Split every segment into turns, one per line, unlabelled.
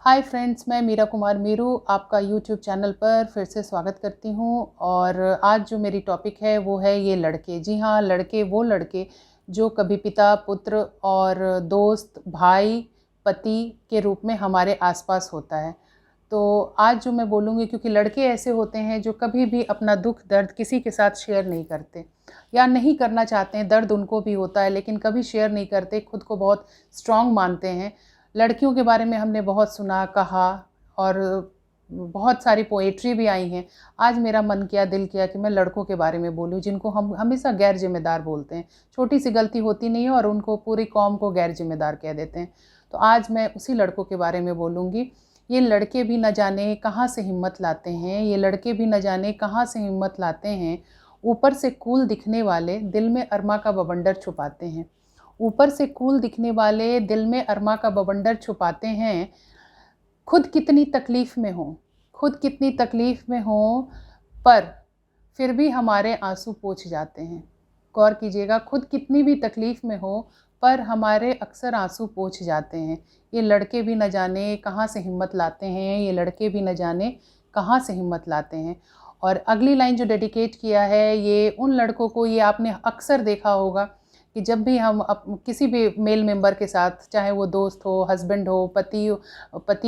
Hi friends, मैं मीरा कुमार मीरू आपका YouTube channel पर फिर से स्वागत करती हूँ। और आज जो मेरी टॉपिक है वो है ये लड़के। जी हाँ, लड़के, वो लड़के जो कभी पिता, पुत्र और दोस्त, भाई, पति के रूप में हमारे आसपास होता है। तो आज जो मैं बोलूँगी, क्योंकि लड़के ऐसे होते हैं जो कभी भी अपना दुख दर्द किसी के साथ शेयर नहीं करते या नहीं करना चाहते हैं। दर्द उनको भी होता है लेकिन कभी शेयर नहीं करते, खुद को बहुत स्ट्रांग मानते हैं। लड़कियों के बारे में हमने बहुत सुना, कहा और बहुत सारी पोएट्री भी आई हैं। आज मेरा मन किया, दिल किया कि मैं लड़कों के बारे में बोलूं, जिनको हम हमेशा गैर जिम्मेदार बोलते हैं। छोटी सी गलती होती नहीं है और उनको पूरी कौम को गैर जिम्मेदार कह देते हैं। तो आज मैं उसी लड़कों के बारे में बोलूँगी। ये लड़के भी न जाने कहाँ से हिम्मत लाते हैं, ये लड़के भी न जाने कहाँ से हिम्मत लाते हैं। ऊपर से कूल दिखने वाले दिल में अरमा का बवंडर छुपाते हैं। ऊपर से कूल दिखने वाले दिल में अरमा का बवंडर छुपाते हैं। खुद कितनी तकलीफ़ में हो, खुद कितनी तकलीफ़ में हो, पर फिर भी हमारे आंसू पोंछ जाते हैं। गौर कीजिएगा, खुद कितनी भी तकलीफ़ में हो पर हमारे अक्सर आंसू पोंछ जाते हैं। ये लड़के भी न जाने कहाँ से हिम्मत लाते हैं, ये लड़के भी न जाने कहाँ से हिम्मत लाते हैं। और अगली लाइन जो डेडिकेट किया है ये उन लड़कों को, ये आपने अक्सर देखा होगा कि जब भी हम किसी भी मेल मेंबर के साथ, चाहे वो दोस्त हो, हस्बैंड हो, पति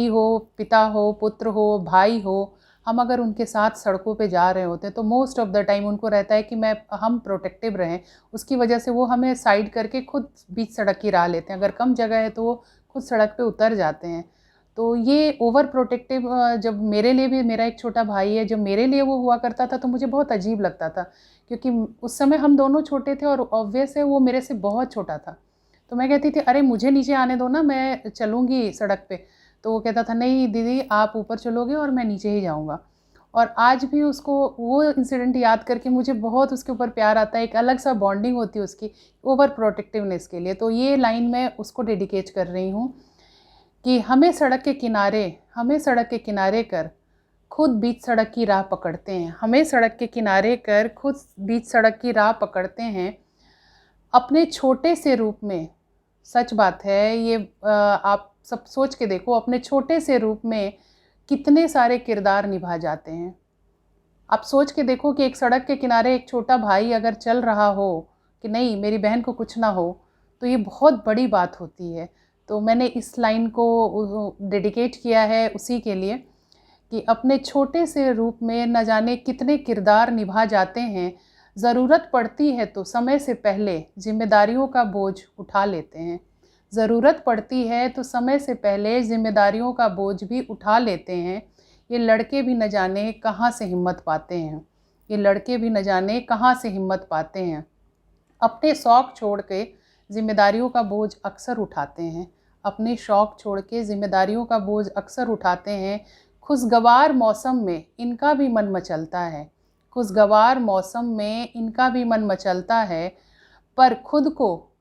हो, पिता हो, पुत्र हो, भाई हो, हम अगर उनके साथ सड़कों पे जा रहे होते हैं तो मोस्ट ऑफ़ द टाइम उनको रहता है कि हम प्रोटेक्टिव रहें। उसकी वजह से वो हमें साइड करके खुद बीच सड़क की राह लेते हैं। अगर कम जगह है तो वो खुद सड़क पे उतर जाते हैं। तो ये ओवर प्रोटेक्टिव, जब मेरे लिए भी, मेरा एक छोटा भाई है, जब मेरे लिए वो हुआ करता था तो मुझे बहुत अजीब लगता था, क्योंकि उस समय हम दोनों छोटे थे और ऑब्वियस है वो मेरे से बहुत छोटा था। तो मैं कहती थी, अरे मुझे नीचे आने दो ना, मैं चलूँगी सड़क पे। तो वो कहता था, नहीं दीदी आप ऊपर चलोगे और मैं नीचे ही जाऊँगा। और आज भी उसको वो इंसिडेंट याद करके मुझे बहुत उसके ऊपर प्यार आता है। एक अलग सा बॉन्डिंग होती है उसकी ओवर प्रोटेक्टिवनेस के लिए। तो ये लाइन मैं उसको डेडिकेट कर रही हूँ कि हमें सड़क के किनारे कर खुद बीच सड़क की राह पकड़ते हैं। हमें सड़क के किनारे कर खुद बीच सड़क की राह पकड़ते हैं। अपने छोटे से रूप में, सच बात है ये, आप सब सोच के देखो, अपने छोटे से रूप में कितने सारे किरदार निभा जाते हैं। आप सोच के देखो कि एक सड़क के किनारे एक छोटा भाई अगर चल रहा हो कि नहीं मेरी बहन को कुछ ना हो, तो ये बहुत बड़ी बात होती है। तो मैंने इस लाइन को डेडिकेट किया है उसी के लिए कि अपने छोटे से रूप में न जाने कितने किरदार निभा जाते हैं। ज़रूरत पड़ती है तो समय से पहले जिम्मेदारियों का बोझ उठा लेते हैं। ज़रूरत पड़ती है तो समय से पहले जिम्मेदारियों का बोझ भी उठा लेते हैं। ये लड़के भी न जाने कहाँ से हिम्मत पाते हैं। ये लड़के भी न जाने कहाँ से हिम्मत पाते हैं। अपने शौक़ छोड़ के जिम्मेदारियों का बोझ अक्सर उठाते हैं। अपने शौक़ छोड़ के जिम्मेदारियों का बोझ अक्सर उठाते हैं। खुशगवार मौसम में इनका भी मन मचलता है। खुशगवार मौसम में इनका भी मन मचलता है, पर खुद को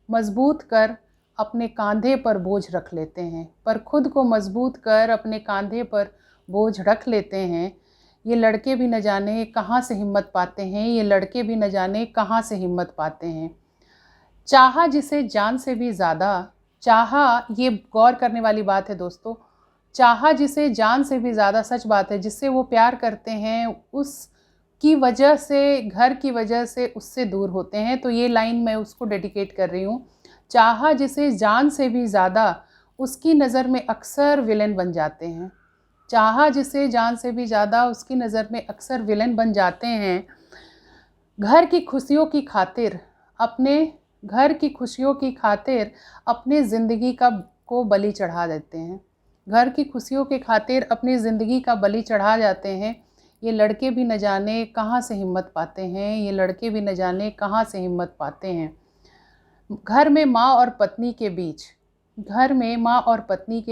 मजबूत कर अपने कांधे पर बोझ रख लेते हैं। पर खुद को मजबूत कर अपने कांधे पर बोझ रख लेते हैं। ये लड़के भी न जाने कहाँ से हिम्मत पाते हैं। ये लड़के भी न जाने कहाँ से हिम्मत पाते हैं। चाहा जिसे जान से भी ज़्यादा, चाहा, ये गौर करने वाली बात है दोस्तों, चाहा जिसे जान से भी ज़्यादा, सच बात है, जिससे वो प्यार करते हैं उसकी वजह से, घर की वजह से उससे दूर होते हैं। तो ये लाइन मैं उसको डेडिकेट कर रही हूँ। चाहा जिसे जान से भी ज़्यादा, उसकी नज़र में अक्सर विलेन बन जाते हैं। चाहा जिसे जान से भी ज़्यादा, उसकी नज़र में अक्सर विलेन बन जाते हैं। घर की खुशियों की खातिर अपने ज़िंदगी को बलि चढ़ा देते हैं। घर की खुशियों के खातिर अपनी ज़िंदगी का बलि चढ़ा जाते हैं। ये लड़के भी न जाने कहाँ से हिम्मत पाते हैं। ये लड़के भी न जाने कहाँ से हिम्मत पाते हैं। घर में माँ और पत्नी के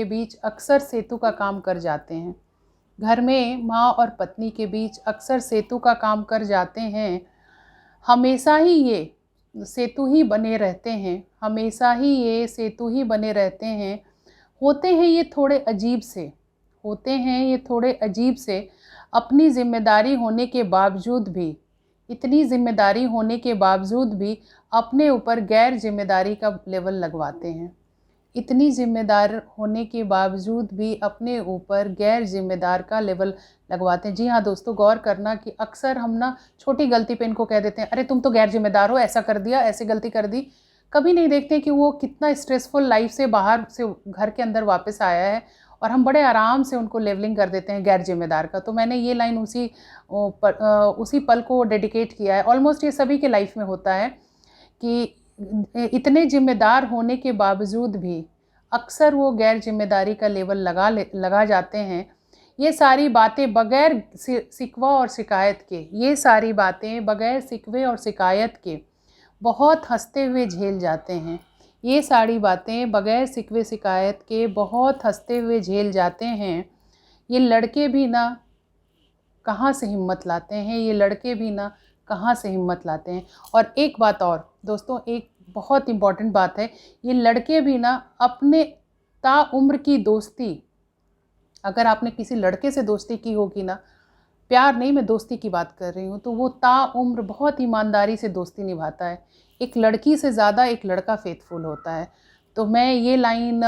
बीच अक्सर सेतु का काम कर जाते हैं। घर में माँ और पत्नी के बीच अक्सर सेतु का काम कर जाते हैं। हमेशा ही ये सेतु ही बने रहते हैं। हमेशा ही ये सेतु ही बने रहते हैं। होते हैं ये थोड़े अजीब से, अपनी जिम्मेदारी होने के बावजूद भी, इतनी जिम्मेदारी होने के बावजूद भी अपने ऊपर गैर जिम्मेदारी का लेवल लगवाते हैं। इतनी जिम्मेदार होने के बावजूद भी अपने ऊपर गैर जिम्मेदार का लेवल लगवाते हैं। जी हाँ दोस्तों, गौर करना कि अक्सर हम ना छोटी गलती पे इनको कह देते हैं, अरे तुम तो गैर जिम्मेदार हो, ऐसा कर दिया, ऐसी गलती कर दी। कभी नहीं देखते कि वो कितना स्ट्रेसफुल लाइफ से बाहर से घर के अंदर वापस आया है, और हम बड़े आराम से उनको लेवलिंग कर देते हैं गैर जिम्मेदार का। तो मैंने ये लाइन उसी पल को डेडिकेट किया है। ऑलमोस्ट ये सभी के लाइफ में होता है कि इतने जिम्मेदार होने के बावजूद भी अक्सर वो गैर जिम्मेदारी का लेवल लगा जाते हैं। ये सारी बातें बगैर शिकवा और शिकायत के, ये सारी बातें बगैर शिकवे और शिकायत के बहुत हंसते हुए झेल जाते हैं। ये सारी बातें बगैर शिकवे शिकायत के बहुत हंसते हुए झेल जाते हैं। ये लड़के भी ना कहाँ से हिम्मत लाते हैं, ये लड़के भी ना कहाँ से हिम्मत लाते हैं। और एक बात और दोस्तों, एक बहुत इम्पॉर्टेंट बात है, ये लड़के भी ना अपने ताउम्र की दोस्ती, अगर आपने किसी लड़के से दोस्ती की होगी ना, प्यार नहीं, मैं दोस्ती की बात कर रही हूँ, तो वो ताउम्र बहुत ईमानदारी से दोस्ती निभाता है। एक लड़की से ज़्यादा एक लड़का फेथफुल होता है। तो मैं ये लाइन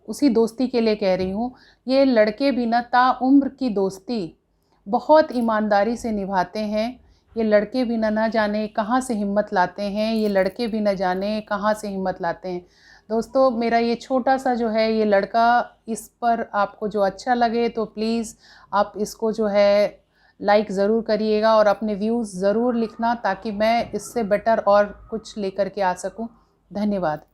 उसी दोस्ती के लिए कह रही हूँ। ये लड़के भी ना ताउम्र की दोस्ती बहुत ईमानदारी से निभाते हैं। ये लड़के भी ना जाने कहाँ से हिम्मत लाते हैं, ये लड़के भी न जाने कहाँ से हिम्मत लाते हैं। दोस्तों, मेरा ये छोटा सा जो है ये लड़का, इस पर आपको जो अच्छा लगे तो प्लीज़ आप इसको जो है लाइक ज़रूर करिएगा और अपने व्यूज़ ज़रूर लिखना, ताकि मैं इससे बेटर और कुछ लेकर के आ सकूं। धन्यवाद।